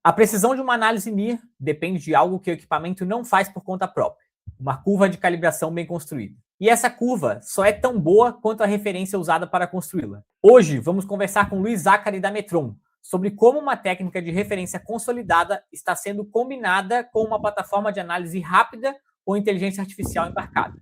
A precisão de uma análise NIR depende de algo que o equipamento não faz por conta própria, uma curva de calibração bem construída. E essa curva só é tão boa quanto a referência usada para construí-la. Hoje, vamos conversar com Luiz Zacari da Metron sobre como uma técnica de referência consolidada está sendo combinada com uma plataforma de análise rápida com inteligência artificial embarcada.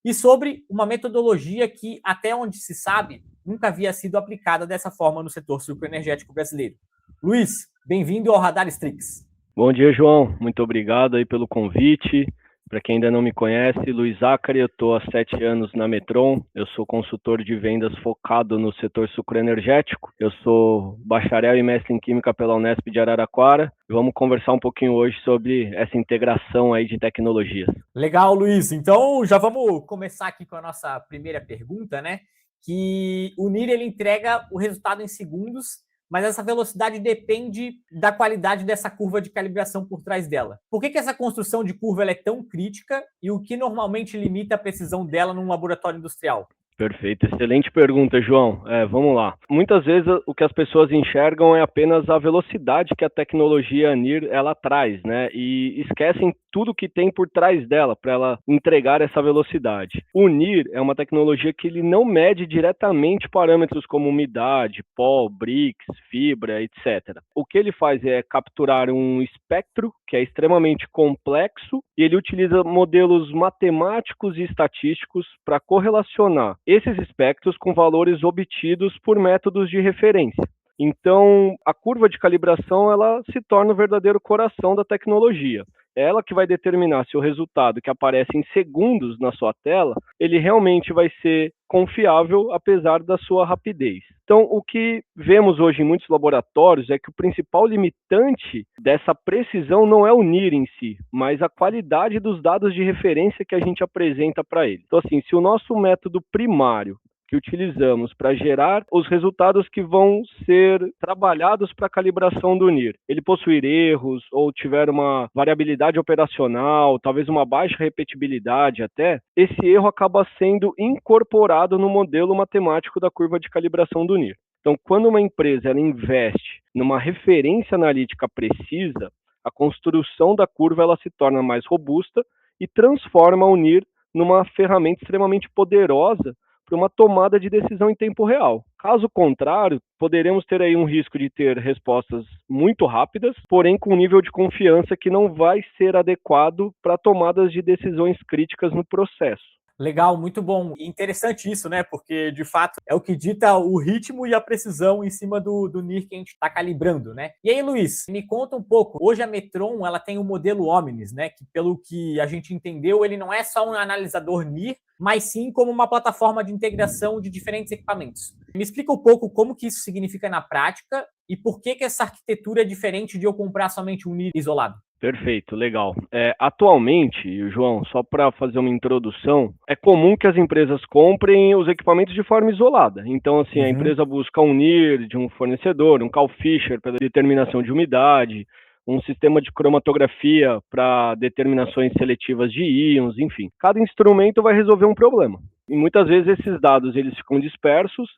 E sobre uma metodologia que, até onde se sabe, nunca havia sido aplicada dessa forma no setor sucroenergético brasileiro. Luiz, bem-vindo ao Radar Strix. Bom dia, João. Muito obrigado aí pelo convite. Para quem ainda não me conhece, Luiz Zacari, eu estou há 7 anos na Metron, eu sou consultor de vendas focado no setor sucroenergético, eu sou bacharel e mestre em Química pela Unesp de Araraquara, e vamos conversar um pouquinho hoje sobre essa integração aí de tecnologias. Legal, Luiz. Então, já vamos começar aqui com a nossa primeira pergunta, né? Que o NIR, ele entrega o resultado em segundos, mas essa velocidade depende da qualidade dessa curva de calibração por trás dela. Por que essa construção de curva ela é tão crítica e o que normalmente limita a precisão dela num laboratório industrial? Perfeito, excelente pergunta, João. Vamos lá. Muitas vezes o que as pessoas enxergam é apenas a velocidade que a tecnologia NIR ela traz, né? E esquecem tudo que tem por trás dela para ela entregar essa velocidade. O NIR é uma tecnologia que ele não mede diretamente parâmetros como umidade, pó, BRICS, fibra, etc. O que ele faz é capturar um espectro que é extremamente complexo e ele utiliza modelos matemáticos e estatísticos para correlacionar esses espectros com valores obtidos por métodos de referência. Então, a curva de calibração ela se torna o verdadeiro coração da tecnologia. É ela que vai determinar se o resultado que aparece em segundos na sua tela, ele realmente vai ser confiável, apesar da sua rapidez. Então, o que vemos hoje em muitos laboratórios é que o principal limitante dessa precisão não é o NIR em si, mas a qualidade dos dados de referência que a gente apresenta para ele. Então, assim, se o nosso método primário que utilizamos para gerar os resultados que vão ser trabalhados para a calibração do NIR. Ele possuir erros ou tiver uma variabilidade operacional, talvez uma baixa repetibilidade até, esse erro acaba sendo incorporado no modelo matemático da curva de calibração do NIR. Então, quando uma empresa ela investe numa referência analítica precisa, a construção da curva ela se torna mais robusta e transforma o NIR numa ferramenta extremamente poderosa para uma tomada de decisão em tempo real. Caso contrário, poderemos ter aí um risco de ter respostas muito rápidas, porém com um nível de confiança que não vai ser adequado para tomadas de decisões críticas no processo. Legal, muito bom. Interessante isso, né? Porque, de fato, é o que dita o ritmo e a precisão em cima do NIR que a gente está calibrando, né? E aí, Luiz, me conta um pouco. Hoje a Metron, ela tem o modelo Omnis, né? Que, pelo que a gente entendeu, ele não é só um analisador NIR, mas sim como uma plataforma de integração de diferentes equipamentos. Me explica um pouco como que isso significa na prática e por que essa arquitetura é diferente de eu comprar somente um NIR isolado. Perfeito, legal. Atualmente, João, só para fazer uma introdução, é comum que as empresas comprem os equipamentos de forma isolada. Então, assim, a empresa busca um NIR de um fornecedor, um Cal Fisher para determinação de umidade, um sistema de cromatografia para determinações seletivas de íons, enfim. Cada instrumento vai resolver um problema. E muitas vezes esses dados eles ficam dispersos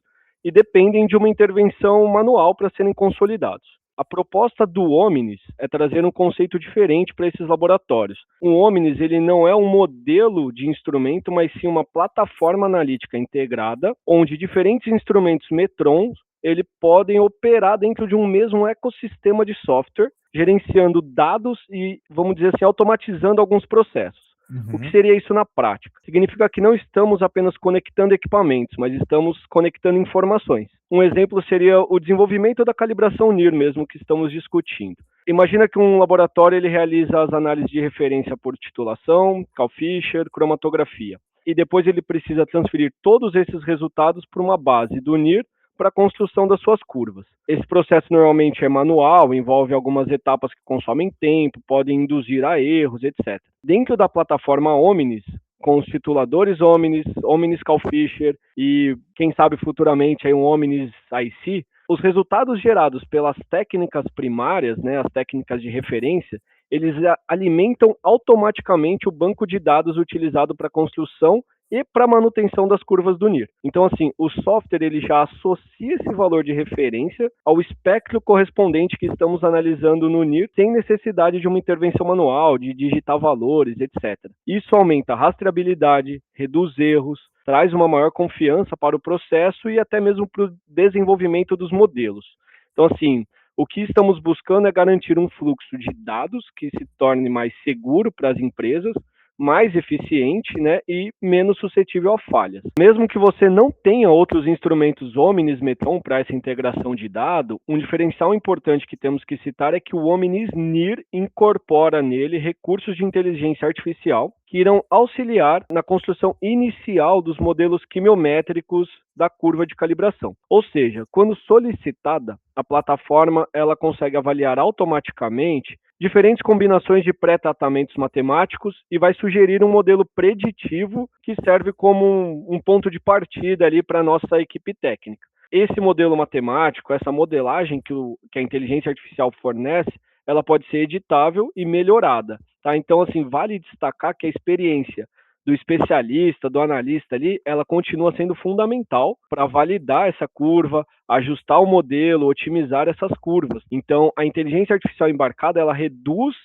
e dependem de uma intervenção manual para serem consolidados. A proposta do Omnis é trazer um conceito diferente para esses laboratórios. O Omnis ele não é um modelo de instrumento, mas sim uma plataforma analítica integrada, onde diferentes instrumentos Metron ele podem operar dentro de um mesmo ecossistema de software, gerenciando dados e, vamos dizer assim, automatizando alguns processos. O que seria isso na prática? Significa que não estamos apenas conectando equipamentos, mas estamos conectando informações. Um exemplo seria o desenvolvimento da calibração NIR mesmo que estamos discutindo. Imagina que um laboratório ele realiza as análises de referência por titulação, Cal Fisher, cromatografia. E depois ele precisa transferir todos esses resultados para uma base do NIR para a construção das suas curvas. Esse processo normalmente é manual, envolve algumas etapas que consomem tempo, podem induzir a erros, etc. Dentro da plataforma Omnis, com os tituladores Omnis, Omnis Cal Fisher e, quem sabe futuramente, aí um Omnis IC, os resultados gerados pelas técnicas primárias, né, as técnicas de referência, eles alimentam automaticamente o banco de dados utilizado para a construção e para a manutenção das curvas do NIR. Então, assim, o software ele já associa esse valor de referência ao espectro correspondente que estamos analisando no NIR, sem necessidade de uma intervenção manual, de digitar valores, etc. Isso aumenta a rastreabilidade, reduz erros, traz uma maior confiança para o processo e até mesmo para o desenvolvimento dos modelos. Então, assim, o que estamos buscando é garantir um fluxo de dados que se torne mais seguro para as empresas, mais eficiente, né, e menos suscetível a falhas. Mesmo que você não tenha outros instrumentos Omnis Metron para essa integração de dado, um diferencial importante que temos que citar é que o Omnis NIR incorpora nele recursos de inteligência artificial que irão auxiliar na construção inicial dos modelos quimiométricos da curva de calibração. Ou seja, quando solicitada, a plataforma ela consegue avaliar automaticamente diferentes combinações de pré-tratamentos matemáticos e vai sugerir um modelo preditivo que serve como um ponto de partida ali para a nossa equipe técnica. Esse modelo matemático, essa modelagem que a inteligência artificial fornece, ela pode ser editável e melhorada. Tá? Então, assim, vale destacar que a experiência do especialista, do analista ali, ela continua sendo fundamental para validar essa curva, ajustar o modelo, otimizar essas curvas. Então, a inteligência artificial embarcada, ela reduz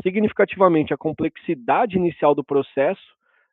significativamente a complexidade inicial do processo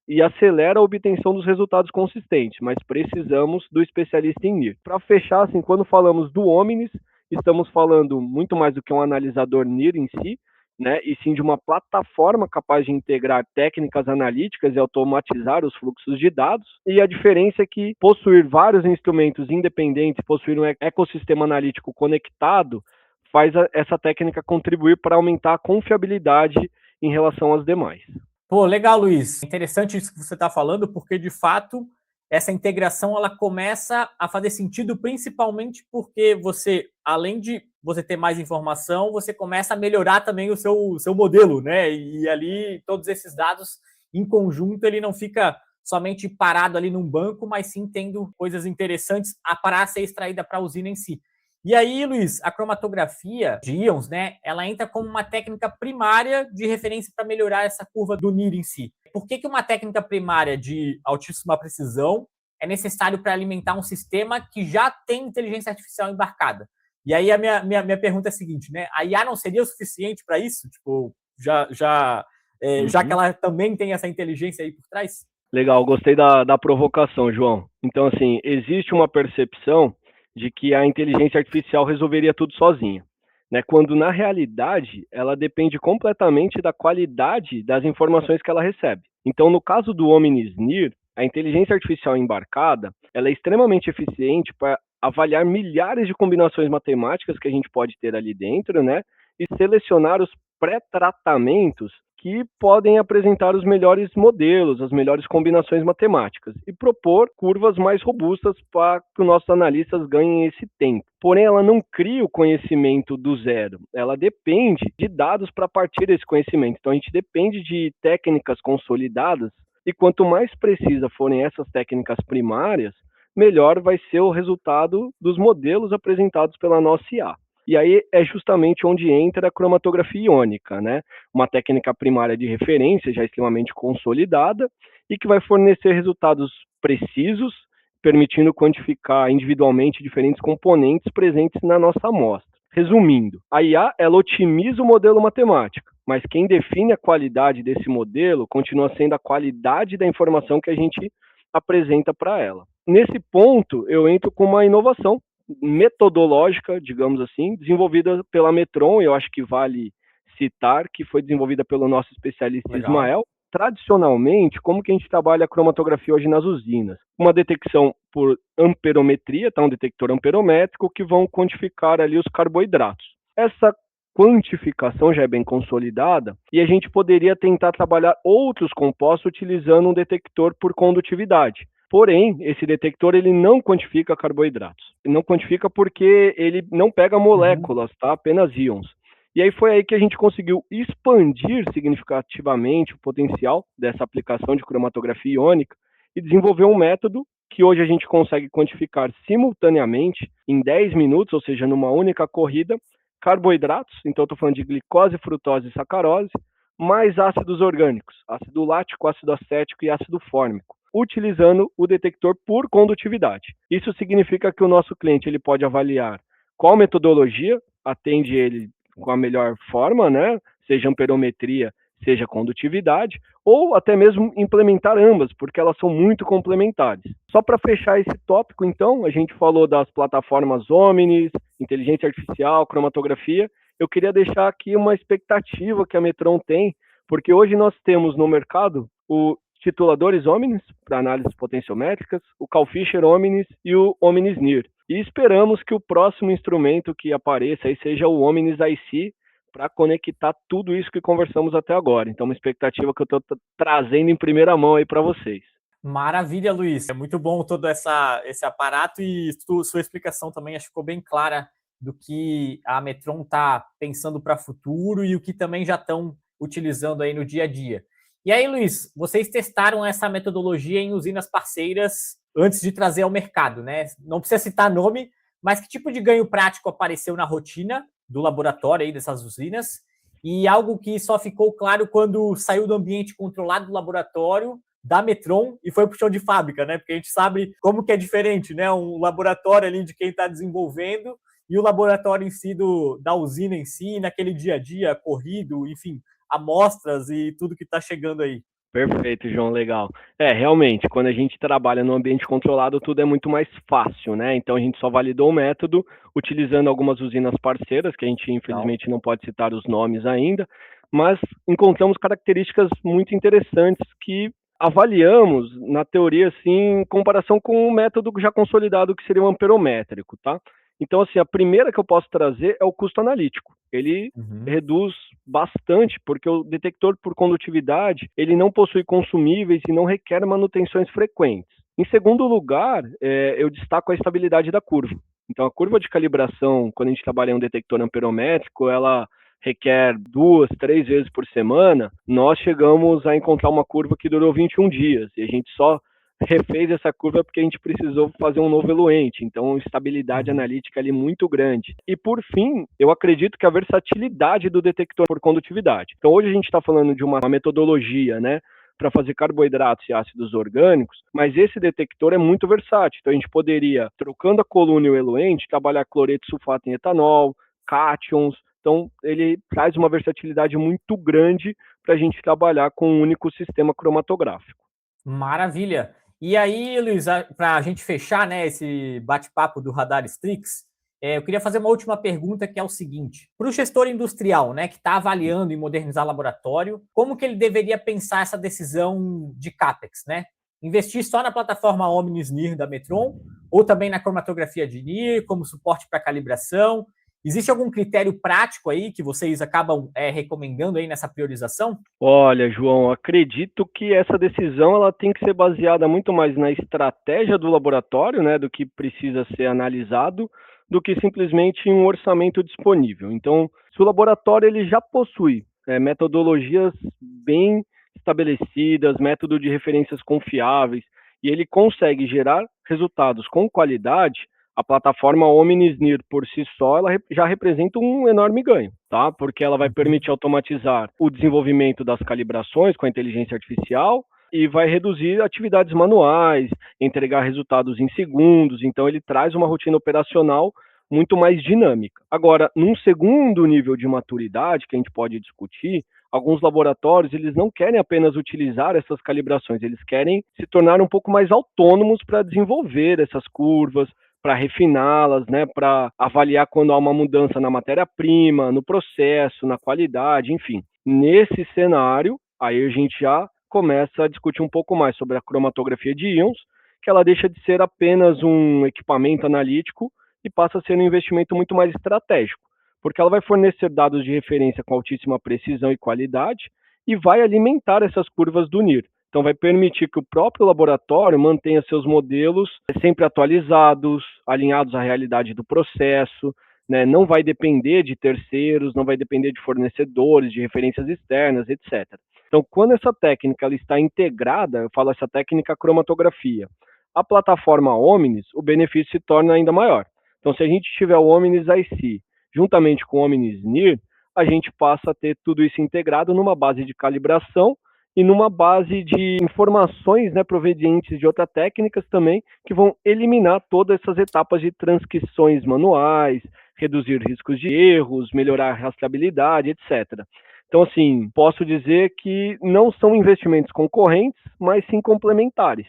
e acelera a obtenção dos resultados consistentes, mas precisamos do especialista em NIR. Para fechar, assim, quando falamos do Omnis, estamos falando muito mais do que um analisador NIR em si, né, e sim de uma plataforma capaz de integrar técnicas analíticas e automatizar os fluxos de dados. E a diferença é que possuir vários instrumentos independentes, possuir um ecossistema analítico conectado, faz essa técnica contribuir para aumentar a confiabilidade em relação às demais. Pô, legal, Luiz. Interessante isso que você está falando, porque, de fato, essa integração ela começa a fazer sentido principalmente porque você, além de você ter mais informação, você começa a melhorar também o seu modelo, né? E ali, todos esses dados, em conjunto, ele não fica somente parado ali num banco, mas sim tendo coisas interessantes para ser extraída para a usina em si. E aí, Luiz, a cromatografia de íons, né, ela entra como uma técnica primária de referência para melhorar essa curva do NIR em si. Por que uma técnica primária de altíssima precisão é necessário para alimentar um sistema que já tem inteligência artificial embarcada? E aí a minha pergunta é a seguinte, né? A IA não seria o suficiente para isso? Tipo, já que ela também tem essa inteligência aí por trás? Legal, gostei da provocação, João. Então, assim, existe uma percepção de que a inteligência artificial resolveria tudo sozinha, né? Quando, na realidade, ela depende completamente da qualidade das informações que ela recebe. Então, no caso do Omnis NIR, a inteligência artificial embarcada, ela é extremamente eficiente para avaliar milhares de combinações matemáticas que a gente pode ter ali dentro, né? E selecionar os pré-tratamentos que podem apresentar os melhores modelos, as melhores combinações matemáticas e propor curvas mais robustas para que os nossos analistas ganhem esse tempo. Porém, ela não cria o conhecimento do zero, ela depende de dados para partir desse conhecimento. Então, a gente depende de técnicas consolidadas e quanto mais precisas forem essas técnicas primárias, melhor vai ser o resultado dos modelos apresentados pela nossa IA. E aí é justamente onde entra a cromatografia iônica, né? Uma técnica primária de referência já extremamente consolidada e que vai fornecer resultados precisos, permitindo quantificar individualmente diferentes componentes presentes na nossa amostra. Resumindo, a IA ela otimiza o modelo matemático, mas quem define a qualidade desse modelo continua sendo a qualidade da informação que a gente apresenta para ela. Nesse ponto, eu entro com uma inovação metodológica, digamos assim, desenvolvida pela Metron, eu acho que vale citar, que foi desenvolvida pelo nosso especialista Legal. Ismael. Tradicionalmente, como que a gente trabalha a cromatografia hoje nas usinas? Uma detecção por amperometria, tá? Um detector amperométrico, que vão quantificar ali os carboidratos. Essa quantificação já é bem consolidada e a gente poderia tentar trabalhar outros compostos utilizando um detector por condutividade. Porém, esse detector ele não quantifica carboidratos. Ele não quantifica porque ele não pega moléculas, tá? Apenas íons. E aí foi aí que a gente conseguiu expandir significativamente o potencial dessa aplicação de cromatografia iônica e desenvolver um método que hoje a gente consegue quantificar simultaneamente em 10 minutos, ou seja, numa única corrida, carboidratos, então estou falando de glicose, frutose e sacarose, mais ácidos orgânicos, ácido lático, ácido acético e ácido fórmico. utilizando o detector por condutividade. Isso significa que o nosso cliente ele pode avaliar qual metodologia atende ele com a melhor forma, né? Seja amperometria, seja condutividade, ou até mesmo implementar ambas, porque elas são muito complementares. Só para fechar esse tópico, então, a gente falou das plataformas Omnis, inteligência artificial, cromatografia. Eu queria deixar aqui uma expectativa que a Metron tem, porque hoje nós temos no mercado o tituladores Omnis, para análises potenciométricas, o CalFisher Omnis e o Omnis NIR. E esperamos que o próximo instrumento que apareça aí seja o Omnis IC, para conectar tudo isso que conversamos até agora. Então, uma expectativa que eu estou trazendo em primeira mão aí para vocês. Maravilha, Luiz. É muito bom todo esse aparato e sua explicação também acho que ficou bem clara do que a Metron está pensando para o futuro e o que também já estão utilizando aí no dia a dia. E aí, Luiz, vocês testaram essa metodologia em usinas parceiras antes de trazer ao mercado, né? Não precisa citar nome, mas que tipo de ganho prático apareceu na rotina do laboratório aí dessas usinas? E algo que só ficou claro quando saiu do ambiente controlado do laboratório da Metron e foi para o chão de fábrica, né? Porque a gente sabe como que é diferente, né? Um laboratório ali de quem está desenvolvendo e o laboratório em si da usina em si, naquele dia a dia, corrido, enfim, amostras e tudo que está chegando aí. Perfeito, João, legal. Realmente, quando a gente trabalha no ambiente controlado, tudo é muito mais fácil, né? Então a gente só validou o método utilizando algumas usinas parceiras, que a gente infelizmente não pode citar os nomes ainda, mas encontramos características muito interessantes que avaliamos, na teoria, assim, em comparação com o método já consolidado, que seria o amperométrico, tá? Então, assim, a primeira que eu posso trazer é o custo analítico. Ele reduz bastante, porque o detector por condutividade, ele não possui consumíveis e não requer manutenções frequentes. Em segundo lugar, eu destaco a estabilidade da curva. Então, a curva de calibração, quando a gente trabalha em um detector amperométrico, ela requer 2, 3 vezes por semana. Nós chegamos a encontrar uma curva que durou 21 dias, e a gente só refez essa curva porque a gente precisou fazer um novo eluente, então estabilidade analítica ali muito grande. E por fim, eu acredito que a versatilidade do detector por condutividade. Então hoje a gente está falando de uma metodologia, né, para fazer carboidratos e ácidos orgânicos, mas esse detector é muito versátil. Então a gente poderia, trocando a coluna e o eluente, trabalhar cloreto sulfato em etanol, cátions. Então ele traz uma versatilidade muito grande para a gente trabalhar com um único sistema cromatográfico. Maravilha! E aí, Luiz, para a gente fechar, né, esse bate-papo do Radar Strix, eu queria fazer uma última pergunta, que é o seguinte: para o gestor industrial, né, que está avaliando em modernizar laboratório, como que ele deveria pensar essa decisão de CAPEX, né? Investir só na plataforma Omnis NIR da Metron ou também na cromatografia de NIR como suporte para calibração? Existe algum critério prático aí que vocês acabam recomendando aí nessa priorização? Olha, João, acredito que essa decisão ela tem que ser baseada muito mais na estratégia do laboratório, né, do que precisa ser analisado, do que simplesmente em um orçamento disponível. Então, se o laboratório ele já possui metodologias bem estabelecidas, método de referências confiáveis, e ele consegue gerar resultados com qualidade, a plataforma Omnis NIR por si só, ela já representa um enorme ganho, tá? Porque ela vai permitir automatizar o desenvolvimento das calibrações com a inteligência artificial e vai reduzir atividades manuais, entregar resultados em segundos. Então, ele traz uma rotina operacional muito mais dinâmica. Agora, num segundo nível de maturidade que a gente pode discutir, alguns laboratórios eles não querem apenas utilizar essas calibrações, eles querem se tornar um pouco mais autônomos para desenvolver essas curvas, para refiná-las, né, para avaliar quando há uma mudança na matéria-prima, no processo, na qualidade, enfim. Nesse cenário, aí a gente já começa a discutir um pouco mais sobre a cromatografia de íons, que ela deixa de ser apenas um equipamento analítico e passa a ser um investimento muito mais estratégico, porque ela vai fornecer dados de referência com altíssima precisão e qualidade e vai alimentar essas curvas do NIR. Então, vai permitir que o próprio laboratório mantenha seus modelos sempre atualizados, alinhados à realidade do processo, né? Não vai depender de terceiros, não vai depender de fornecedores, de referências externas, etc. Então, quando essa técnica ela está integrada, eu falo essa técnica cromatografia, a plataforma Omnis, o benefício se torna ainda maior. Então, se a gente tiver o Omnis IC juntamente com o Omnis NIR, a gente passa a ter tudo isso integrado numa base de calibração e numa base de informações, né, provenientes de outras técnicas também, que vão eliminar todas essas etapas de transcrições manuais, reduzir riscos de erros, melhorar a rastreabilidade, etc. Então, assim, posso dizer que não são investimentos concorrentes, mas sim complementares.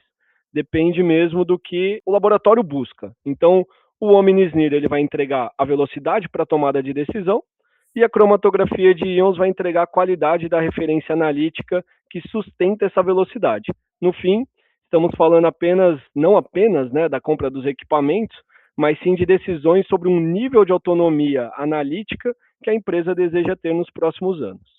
Depende mesmo do que o laboratório busca. Então, o Omnisnir ele vai entregar a velocidade para a tomada de decisão e a cromatografia de íons vai entregar a qualidade da referência analítica que sustenta essa velocidade. No fim, estamos falando não apenas, né, da compra dos equipamentos, mas sim de decisões sobre um nível de autonomia analítica que a empresa deseja ter nos próximos anos.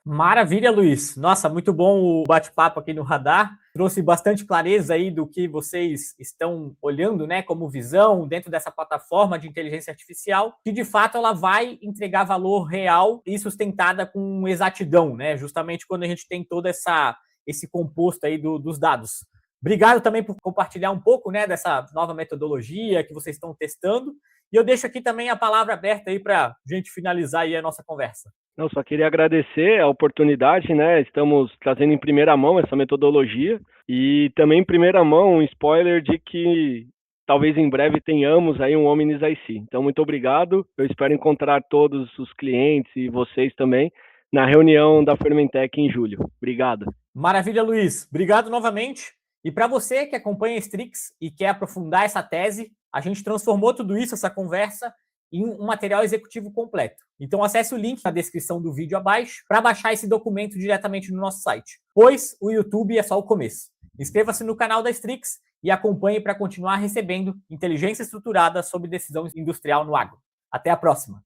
Maravilha, Luiz. Nossa, muito bom o bate-papo aqui no Radar. Trouxe bastante clareza aí do que vocês estão olhando, né, como visão dentro dessa plataforma de inteligência artificial, que de fato ela vai entregar valor real e sustentada com exatidão, né? Justamente quando a gente tem todo esse composto aí dos dados. Obrigado também por compartilhar um pouco, né, dessa nova metodologia que vocês estão testando. E eu deixo aqui também a palavra aberta aí para a gente finalizar aí a nossa conversa. Eu só queria agradecer a oportunidade, né? Estamos trazendo em primeira mão essa metodologia e também em primeira mão um spoiler de que talvez em breve tenhamos aí um Omnis IC. Então, muito obrigado. Eu espero encontrar todos os clientes e vocês também na reunião da Fermentec em julho. Obrigado. Maravilha, Luiz. Obrigado novamente. E para você que acompanha a Strix e quer aprofundar essa tese, a gente transformou tudo isso, essa conversa, em um material executivo completo. Então acesse o link na descrição do vídeo abaixo para baixar esse documento diretamente no nosso site, pois o YouTube é só o começo. Inscreva-se no canal da Strix e acompanhe para continuar recebendo inteligência estruturada sobre decisão industrial no agro. Até a próxima!